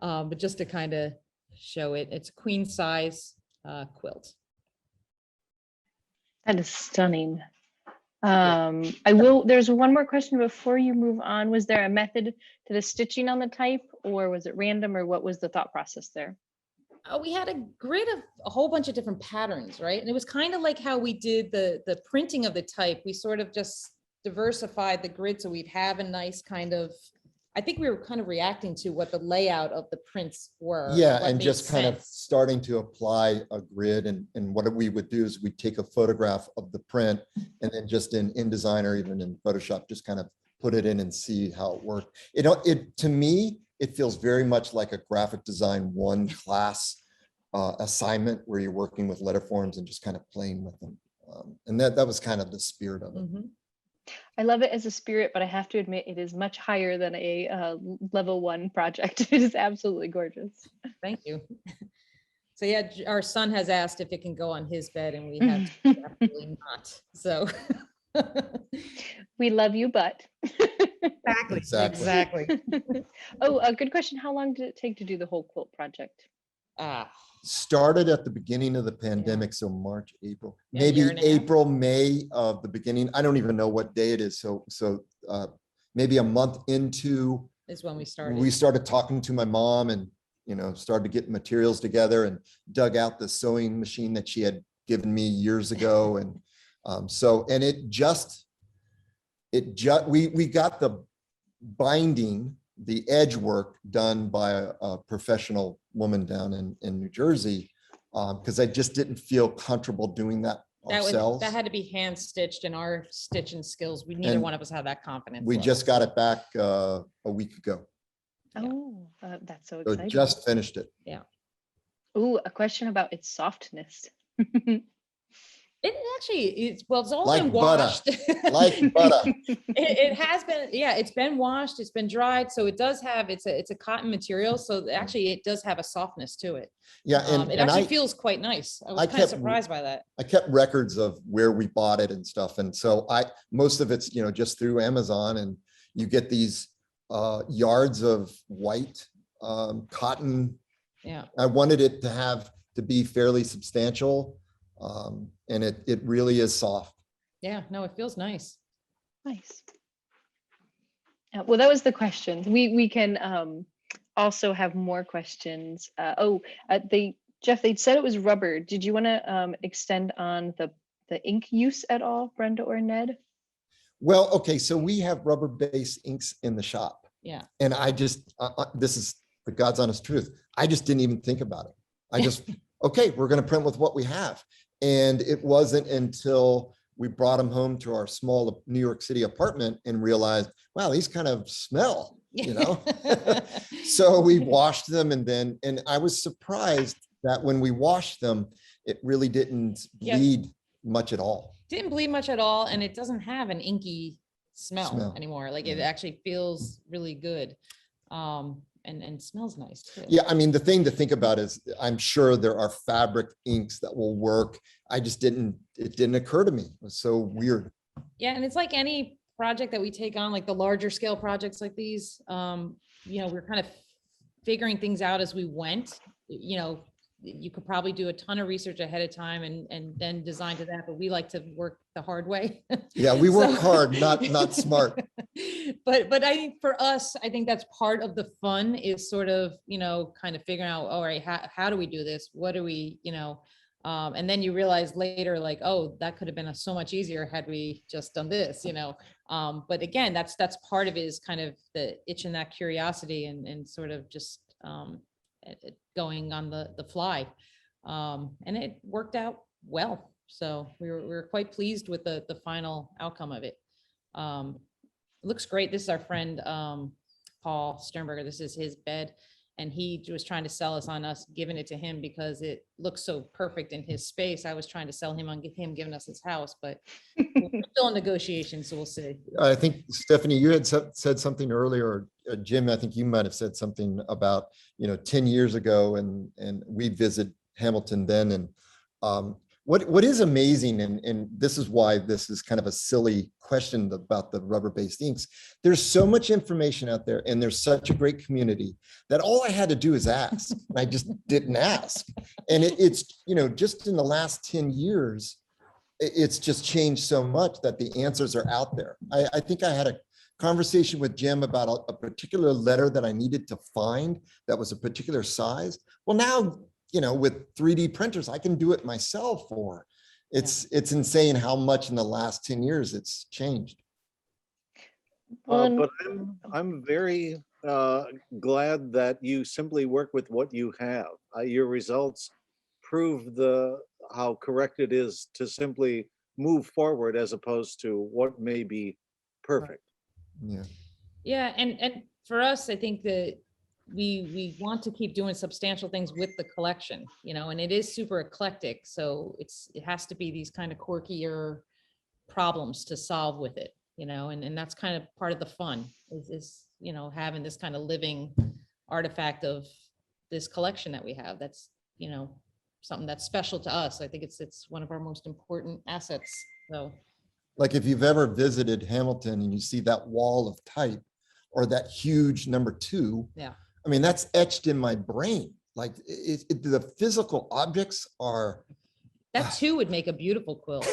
But just to kind of show it, it's a queen size quilt.
That is stunning. There's one more question before you move on. Was there a method to the stitching on the type, or was it random, or what was the thought process there?
We had a grid of a whole bunch of different patterns, right? And it was kind of like how we did the printing of the type. We sort of just diversified the grid so we'd have a nice kind of, I think we were kind of reacting to what the layout of the prints were.
Yeah, and just kind of starting to apply a grid. And what we would do is we'd take a photograph of the print and then just in InDesign or even in Photoshop, just kind of put it in and see how it worked. To me, it feels very much like a graphic design 1 class assignment where you're working with letter forms and just kind of playing with them. And that was kind of the spirit of it.
Mm-hmm.
I love it as a spirit, but I have to admit it is much higher than a level 1 project. It is absolutely gorgeous.
Thank you. So yeah, our son has asked if it can go on his bed, and we have absolutely not. So
we love you, but
exactly.
Oh, a good question. How long did it take to do the whole quilt project?
Started at the beginning of the pandemic, so March, April,
Yeah,
maybe
year and a half.
April, May of the beginning. I don't even know what day it is. So maybe a month into,
is when we started.
we started talking to my mom and, started to get materials together and dug out the sewing machine that she had given me years ago. And and we got the binding, the edge work done by a professional woman down in New Jersey, because I just didn't feel comfortable doing that ourselves.
That had to be hand stitched, and our stitching skills, neither
And
one of us had that confidence.
We
level.
just got it back a week ago.
Oh, that's so
So
exciting.
just finished it.
Ooh, a question about its softness.
It actually, it's all
Like
been
butter.
washed.
Like butter.
It has been, it's been washed, it's been dried, so it does have, it's a cotton material, so actually it does have a softness to it.
Yeah,
It actually feels quite nice. I was kind of surprised by that.
I kept records of where we bought it and stuff, and so most of it's just through Amazon, and you get these yards of white cotton.
Yeah.
I wanted it to be fairly substantial, and it really is soft.
Yeah, no, it feels nice.
Nice. Well, that was the questions. We can also have more questions. Jeff, they said it was rubber. Did you want to extend on the ink use at all, Brenda or Ned?
Well, okay, so we have rubber-based inks in the shop.
Yeah.
And I just, this is the God's honest truth. I just didn't even think about it. I just, okay, we're going to print with what we have. And it wasn't until we brought them home to our small New York City apartment and realized, wow, these kind of smell, So we washed them, and I was surprised that when we washed them, it really didn't bleed much at all.
Didn't bleed much at all, and it doesn't have an inky smell anymore. Like, it actually feels really good, and smells nice too.
Yeah, I mean, the thing to think about is I'm sure there are fabric inks that will work. It didn't occur to me. It was so weird.
Yeah, and it's like any project that we take on, like the larger scale projects like these, we're kind of figuring things out as we went. You could probably do a ton of research ahead of time and then design to that, but we like to work the hard way.
Yeah, we work hard, not smart.
But I think for us, I think that's part of the fun, is sort of, kind of figuring out, all right, how do we do this? What do we, and then you realize later, like, oh, that could have been so much easier had we just done this, but again, that's part of it, is kind of the itching that curiosity and sort of just, going on the fly, and it worked out well. So we were quite pleased with the final outcome of it. It looks great. This is our friend Paul Sternberger. This is his bed, and he was trying to sell us on us giving it to him because it looks so perfect in his space. I was trying to sell him on him giving us his house, but we're still in negotiations, so we'll see.
I think, Stephanie, you had said something earlier, or Jim, I think you might have said something about 10 years ago, and we visited Hamilton then, and what is amazing, and this is why this is kind of a silly question about the rubber-based inks. There's so much information out there, and there's such a great community that all I had to do is ask. I just didn't ask, and it's just in the last 10 years, it's just changed so much that the answers are out there. I think I had a conversation with Jim about a particular letter that I needed to find that was a particular size. Well, now, with 3D printers, I can do it myself. Or it's insane how much in the last 10 years it's changed.
But I'm very glad that you simply work with what you have. Your results prove how correct it is to simply move forward as opposed to what may be perfect.
Yeah, and for us, I think that we want to keep doing substantial things with the collection, and it is super eclectic, so it has to be these kind of quirkier problems to solve with it, and that's kind of part of the fun is having this kind of living artifact of this collection that we have. That's something that's special to us. I think it's one of our most important assets. So,
like, if you've ever visited Hamilton and you see that wall of type or that huge number 2,
yeah,
I mean, that's etched in my brain. like the physical objects are.
That too would make a beautiful quilt.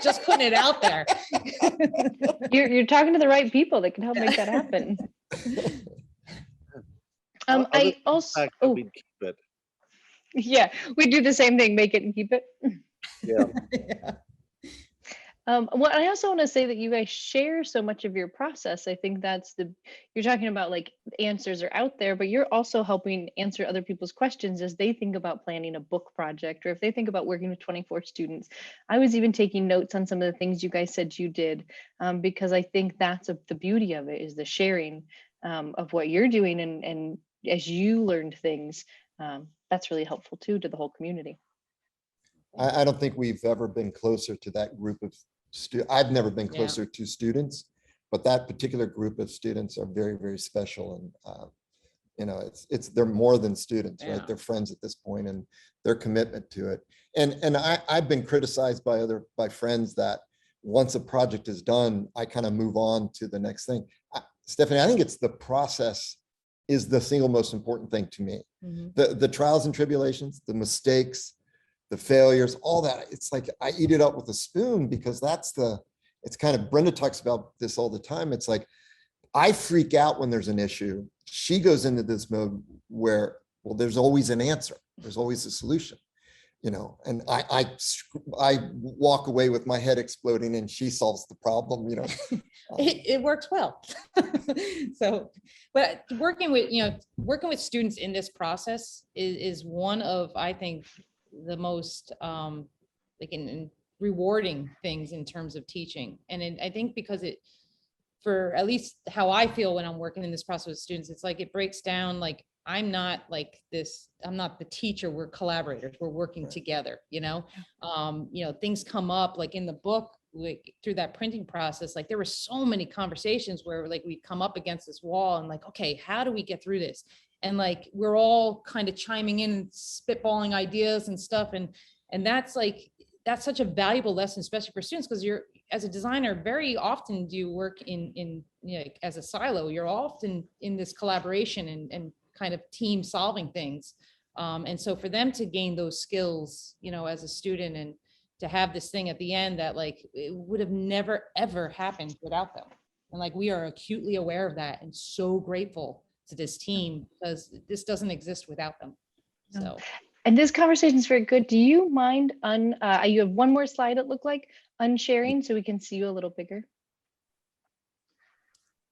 Just putting it out there.
You're talking to the right people that can help make that happen.
Other
I
than the
also,
fact that
oh,
we'd keep it.
yeah, we do the same thing, make it and keep it.
Yeah.
Yeah.
Well, I also want to say that you guys share so much of your process. I think that's you're talking about like answers are out there, but you're also helping answer other people's questions as they think about planning a book project, or if they think about working with 24 students. I was even taking notes on some of the things you guys said you did, because I think that's the beauty of it, is the sharing of what you're doing. And as you learned things, that's really helpful too, to the whole community.
I don't think we've ever been closer to that group of I've never been closer to students, but that particular group of students are very, very special. And, you know, they're more than students, right? They're friends at this point, and their commitment to it. And I've been criticized by friends that once a project is done, I kind of move on to the next thing. Stephanie, I think it's the process is the single most important thing to me.
Mm-hmm.
The trials and tribulations, the mistakes, the failures, all that. It's like I eat it up with a spoon, because it's kind of, Brenda talks about this all the time. It's like, I freak out when there's an issue. She goes into this mode where, well, there's always an answer. There's always a solution, you know, and I walk away with my head exploding and she solves the problem, you know.
It works well. So, but working with students in this process is one of, I think, the most like in rewarding things in terms of teaching. And I think because for at least how I feel when I'm working in this process with students, it's like it breaks down, like I'm not the teacher, we're collaborators, we're working together, you know, things come up like in the book, like through that printing process, like there were so many conversations where like we'd come up against this wall and like, okay, how do we get through this? And like, we're all kind of chiming in and spitballing ideas and stuff. And that's such a valuable lesson, especially for students, because you're, as a designer, very often do you work in as a silo. You're often in this collaboration and kind of team solving things. And so for them to gain those skills, you know, as a student, and to have this thing at the end that like, it would have never, ever happened without them. And like, we are acutely aware of that and so grateful to this team, because this doesn't exist without them. So,
and this conversation is very good. Do you mind you have one more slide, it looked like, unsharing so we can see you a little bigger?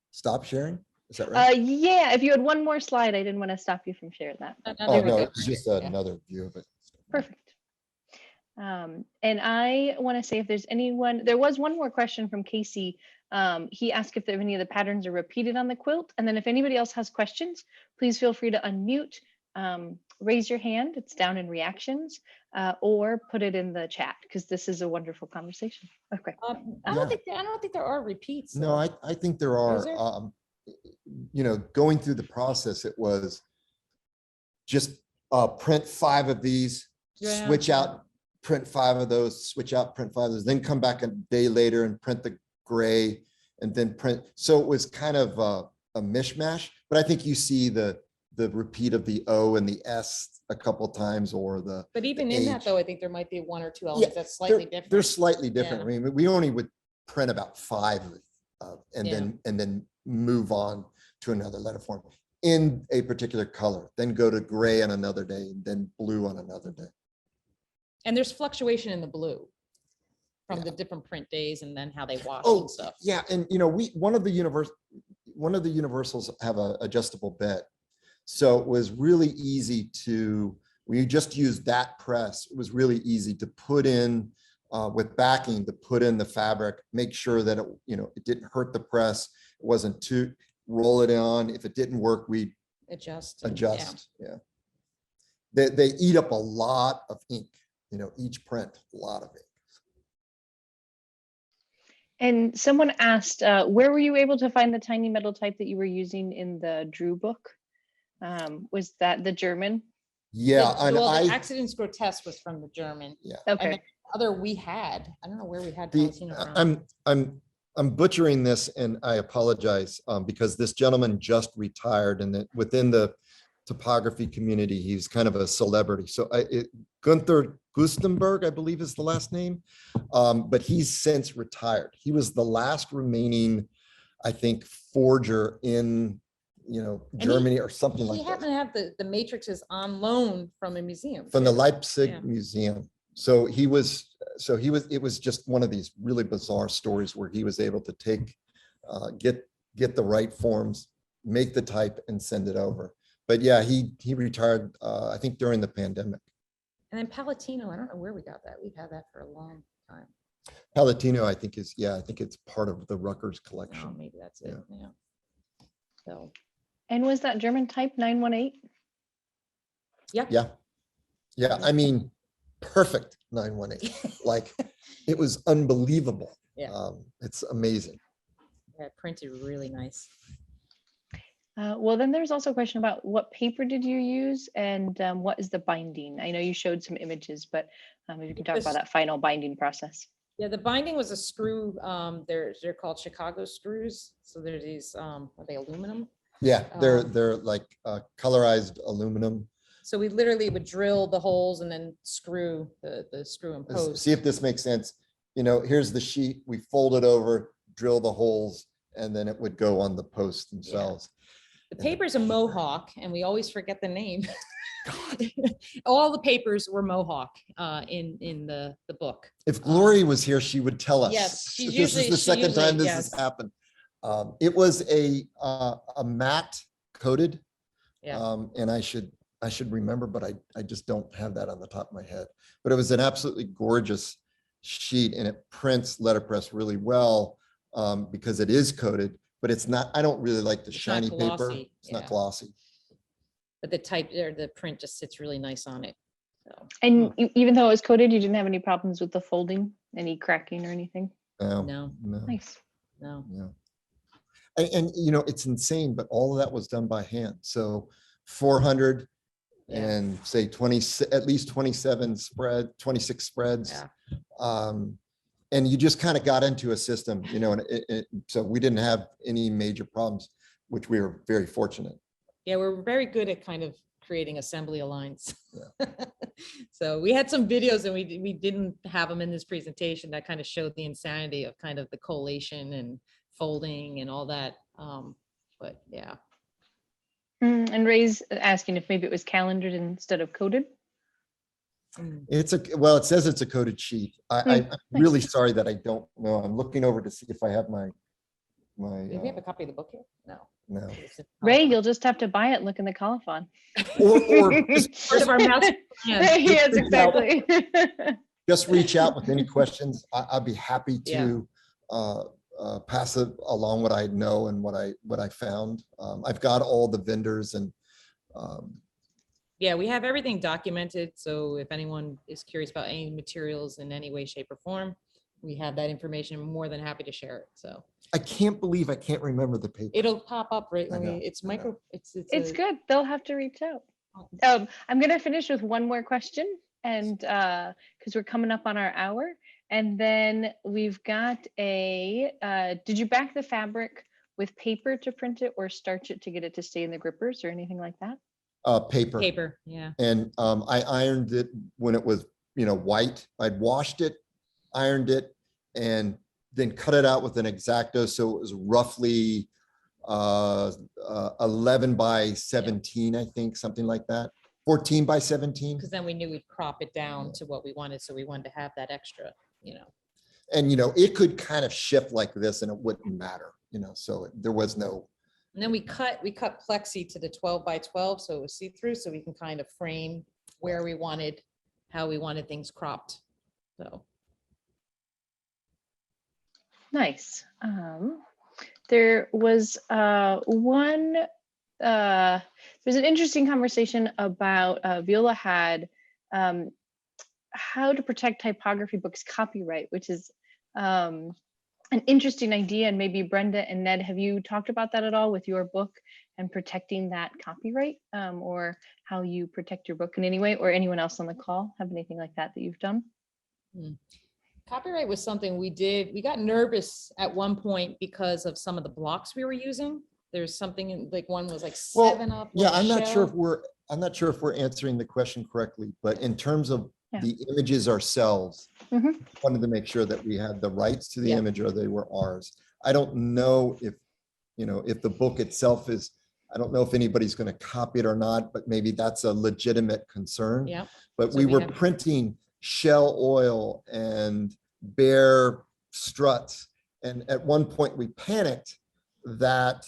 Stop sharing? Is that right?
Yeah, if you had one more slide, I didn't want to stop you from sharing that.
Oh, no, it's just another view of it.
Perfect. And I want to say, if there's anyone, there was one more question from Casey. He asked if any of the patterns are repeated on the quilt. And then if anybody else has questions, please feel free to unmute, raise your hand, it's down in reactions, or put it in the chat, because this is a wonderful conversation. Okay.
I don't think there are repeats.
No, I think there are. You know, going through the process, it was just print 5 of these, switch out, print 5 of those, switch out, print 5 of those, then come back a day later and print the gray, and then print. So it was kind of a mishmash, but I think you see the repeat of the O and the S a couple times, or
but even in that though, I think there might be 1 or 2 elements that's
slightly
different.
They're slightly different. I mean, we only would print about 5 and then move on to another letter form in a particular color, then go to gray on another day, and then blue on another day.
And there's fluctuation in the blue from the different print days, and then how they wash and stuff.
Yeah, and you know, one of the universals have a adjustable bed, so it was really easy to, when you just used that press, it was really easy to put in with backing, to put in the fabric, make sure that it didn't hurt the press, it wasn't too, roll it on. If it didn't work, we adjust. Yeah, they eat up a lot of ink. You know, each print, a lot of ink.
And someone asked, where were you able to find the tiny metal type that you were using in the Drew book? Was that the German?
Yeah,
the Accidents Grotesque was from the German.
Yeah.
Okay.
And other we had, I don't know where we had.
I'm butchering this, and I apologize, because this gentleman just retired, and within the typography community. He's kind of a celebrity. So Gunther Gustenberg, I believe is the last name, but he's since retired. He was the last remaining, I think, forger in, Germany or something like
He
that.
happened to have the matrices on loan from a museum.
From the
too.
Leipzig
Yeah.
Museum. It was just one of these really bizarre stories where he was able to take, get the right forms, make the type and send it over. But yeah, he retired, I think during the pandemic.
And then Palatino, I don't know where we got that. We've had that for a long time.
Palatino, I think I think it's part of the Rutgers
Oh,
collection.
maybe that's it. Yeah. So,
And was that German type 918?
yeah.
Yeah. I mean, perfect 918. Like, it was unbelievable.
Yeah.
It's amazing.
Yeah, printed really nice.
Well, then there's also a question about what paper did you use and what is the binding? I know you showed some images, but if you can talk about that final binding process.
Yeah, the binding was a screw. They're called Chicago screws. So they're these, are they aluminum?
Yeah, they're like colorized aluminum.
So we literally would drill the holes and then screw the screw and post.
See if this makes sense. Here's the sheet, we fold it over, drill the holes, and then it would go on the posts themselves.
The paper's a Mohawk, and we always forget the name. All the papers were Mohawk in the book.
If Glory was here, she would tell us.
Yes, she's
This is the second time this has
yes.
happened. It was a matte coated,
Yeah.
and I should remember, but I just don't have that on the top of my head. But it was an absolutely gorgeous sheet, and it prints letterpress really well because it is coated, but it's not. I don't really like the
It's
shiny
not
paper.
glossy,
It's not
yeah.
glossy.
But the type or the print just sits really nice on it. So
And even though it was coated, you didn't have any problems with the folding, any cracking or anything?
no,
Nice.
no.
And it's insane, but all of that was done by hand. So 400
Yeah.
and say 20, at least 26 spreads.
Yeah.
And you just kind of got into a system, and so we didn't have any major problems, which we were very fortunate.
Yeah, we're very good at kind of creating assembly lines.
Yeah.
So we had some videos and we didn't have them in this presentation that kind of showed the insanity of kind of the collation and folding and all that. But yeah.
And Ray's asking if maybe it was calendared instead of coded.
It says it's a coated sheet. I'm really sorry that I don't know. I'm looking over to see if I have my.
Do we have a copy of the book here? No.
Ray, you'll just have to buy it and look in the colophon.
Or
Part of our master plan.
Yes, exactly.
just reach out with any questions. I'd be happy to pass it along what I know and what I found. I've got all the vendors and.
Yeah, we have everything documented. So if anyone is curious about any materials in any way, shape, or form, we have that information. I'm more than happy to share it. So
I can't believe I can't remember the paper.
it'll pop up right when
I know,
it's
I know.
micro.
It's good. They'll have to reach out. I'm going to finish with one more question, and because we're coming up on our hour, and then we've got did you back the fabric with paper to print it or starch it to get it to stay in the grippers or anything like that?
Paper.
Paper, yeah.
And I ironed it when it was, white. I'd washed it, ironed it, and then cut it out with an X-Acto. So it was roughly 11 by 17, I think, something like that. 14 by 17.
Because then we knew we'd crop it down to what we wanted. So we wanted to have that extra,
And, it could kind of shift like this and it wouldn't matter, so there was no.
And then we cut plexi to the 12 by 12. So it was see-through. So we can kind of frame where we wanted, how we wanted things cropped. So.
Nice. There was there's an interesting conversation about Viola had how to protect typography books copyright, which is an interesting idea. And maybe Brenda and Ned, have you talked about that at all with your book and protecting that copyright, or how you protect your book in any way, or anyone else on the call have anything like that you've done?
Copyright was something we did. We got nervous at one point because of some of the blocks we were using. There's something in, like one was like
Well,
7-Up.
yeah,
like shell.
I'm not sure if we're answering the question correctly, but in terms of
Yeah.
the images ourselves,
Mhm.
wanted to make sure that we had the rights to the
Yeah.
image or they were ours. I don't know if, if the book itself is, I don't know if anybody's going to copy it or not, but maybe that's a legitimate concern.
Yeah.
But
So
we
we
were
have-
printing shell oil and bare struts. And at one point we panicked that,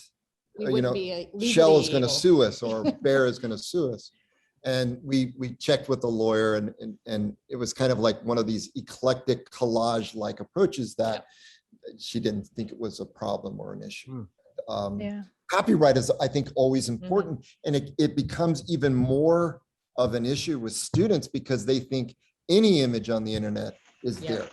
We wouldn't be
Shell
legally
is going to
able.
sue us or Bear is going to sue us. And we checked with the lawyer and it was kind of like one of these eclectic collage-like approaches that she didn't think it was a problem or an issue.
Yeah.
Copyright is, I think, always
Mm-hmm.
important. And it becomes even more of an issue with students because they think any image on the internet is
Yeah.
theirs.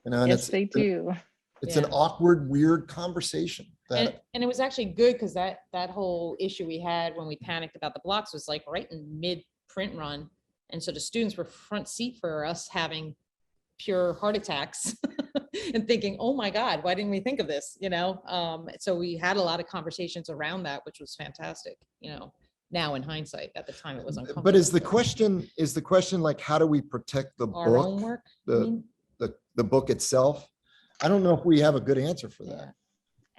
And
Yes, they do.
it's
Yeah.
an awkward, weird conversation.
And it was actually good because that whole issue we had when we panicked about the blocks was like right in mid print run. And so the students were front seat for us having pure heart attacks and thinking, oh my God, why didn't we think of this? So we had a lot of conversations around that, which was fantastic, now in hindsight. At the time it was uncomfortable.
But is the question like, how do we protect the
Our
book,
own work? you mean?
the book itself? I don't know if we have a good answer for that.
Yeah.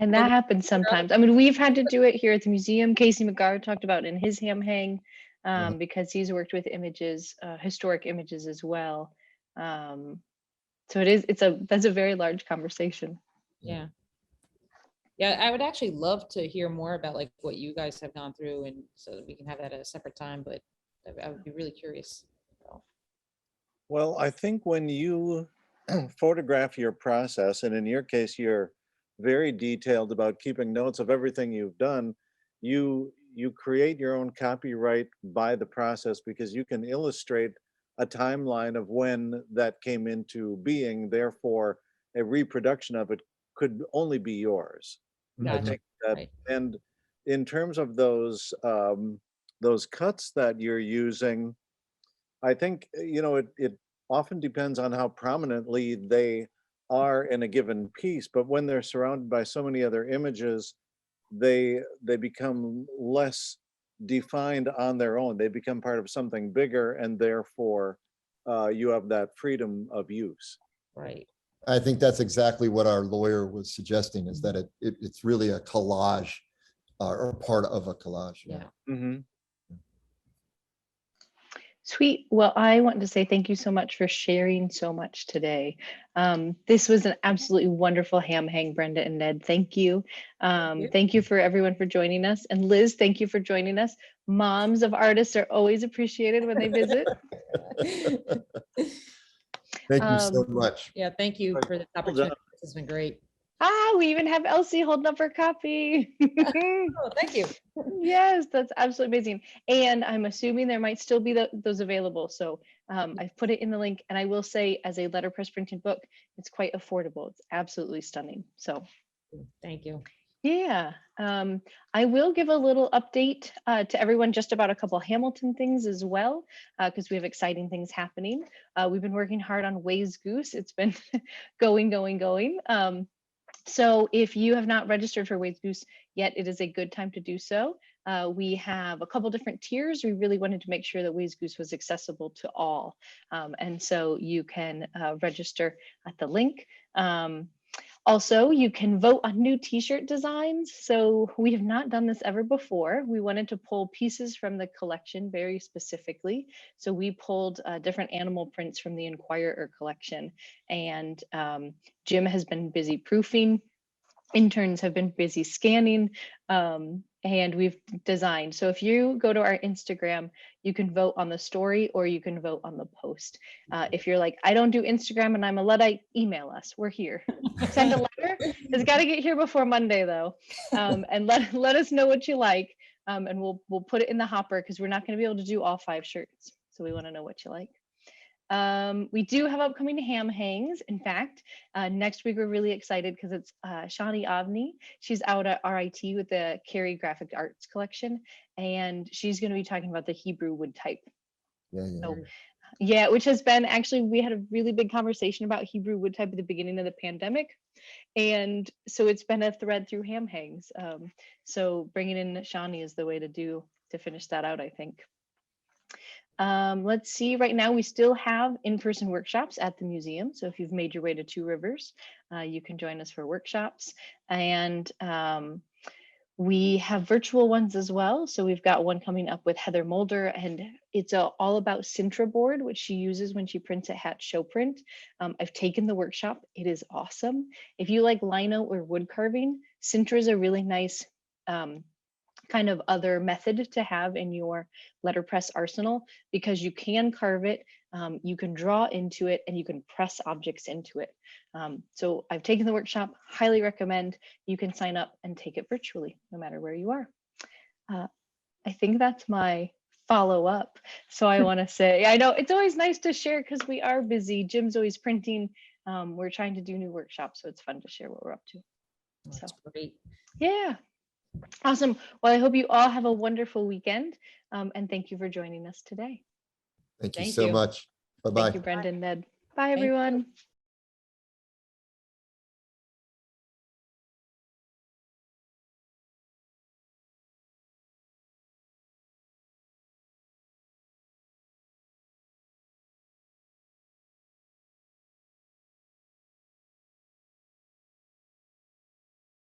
And that happens sometimes. I mean, we've had to do it here at the museum. Casey McGarr talked about in his ham hang because he's worked with images, historic images as well. So that's a very large conversation.
Yeah. Yeah, I would actually love to hear more about like what you guys have gone through, and so that we can have that at a separate time, but I would be really curious.
Well, I think when you photograph your process, and in your case, you're very detailed about keeping notes of everything you've done, you create your own copyright by the process because you can illustrate a timeline of when that came into being. Therefore, a reproduction of it could only be yours. I
Gotcha.
think that,
Right.
and in terms of those cuts that you're using, I think, it often depends on how prominently they are in a given piece, but when they're surrounded by so many other images, they become less defined on their own. They become part of something bigger, and therefore you have that freedom of use.
Right.
I think that's exactly what our lawyer was suggesting, is that it's really a collage or part of a collage.
Yeah.
Mm-hmm.
Sweet. Well, I want to say thank you so much for sharing so much today. This was an absolutely wonderful ham hang, Brenda and Ned. Thank you. Thank you for everyone for joining us. And Liz, thank you for joining us. Moms of artists are always appreciated when they visit.
Thank you so much.
Yeah, thank you for the opportunity. This has been great.
We even have Elsie holding up her copy.
Oh, thank you.
Yes, that's absolutely amazing. And I'm assuming there might still be those available. So I've put it in the link, and I will say, as a letterpress printed book, it's quite affordable. It's absolutely stunning. So
Thank you.
yeah, I will give a little update to everyone just about a couple Hamilton things as well, because we have exciting things happening. We've been working hard on Ways Goose. It's been going. So if you have not registered for Ways Goose yet, it is a good time to do so. We have a couple different tiers. We really wanted to make sure that Ways Goose was accessible to all. And so you can register at the link. Also, you can vote on new t-shirt designs. So we have not done this ever before. We wanted to pull pieces from the collection very specifically. So we pulled different animal prints from the Inquirer collection, and Jim has been busy proofing. Interns have been busy scanning, and we've designed. So if you go to our Instagram, you can vote on the story or you can vote on the post. If you're like, I don't do Instagram and I'm a Luddite, email us. We're here. Send a letter. It's got to get here before Monday though, and let us know what you like, and we'll put it in the hopper because we're not going to be able to do all 5 shirts. So we want to know what you like. We do have upcoming ham hangs. In fact, next week we're really excited because it's Shani Avni. She's out at RIT with the Carey Graphic Arts collection, and she's going to be talking about the Hebrew wood type. Yeah, which has been, actually, we had a really big conversation about Hebrew wood type at the beginning of the pandemic. And so it's been a thread through ham hangs. So bringing in Shawnee is the way to finish that out, I think. Let's see, right now we still have in-person workshops at the museum. So if you've made your way to Two Rivers, you can join us for workshops. And we have virtual ones as well. So we've got one coming up with Heather Mulder, and it's all about Sintra board, which she uses when she prints at Hat Show Print. I've taken the workshop. It is awesome. If you like lino or wood carving, Sintra is a really nice kind of other method to have in your letterpress arsenal, because you can carve it, you can draw into it, and you can press objects into it. So I've taken the workshop, highly recommend. You can sign up and take it virtually, no matter where you are. I think that's my follow up. So I want to say, I know it's always nice to share because we are busy. Jim's always printing. We're trying to do new workshops, so it's fun to share what we're up to.
That's great.
Yeah. Awesome. Well, I hope you all have a wonderful weekend, and thank you for joining us today.
Thank you
Thank
so
you.
much. Bye-bye.
Thank you, Brenda and Ned. Bye,
Thank you.
everyone.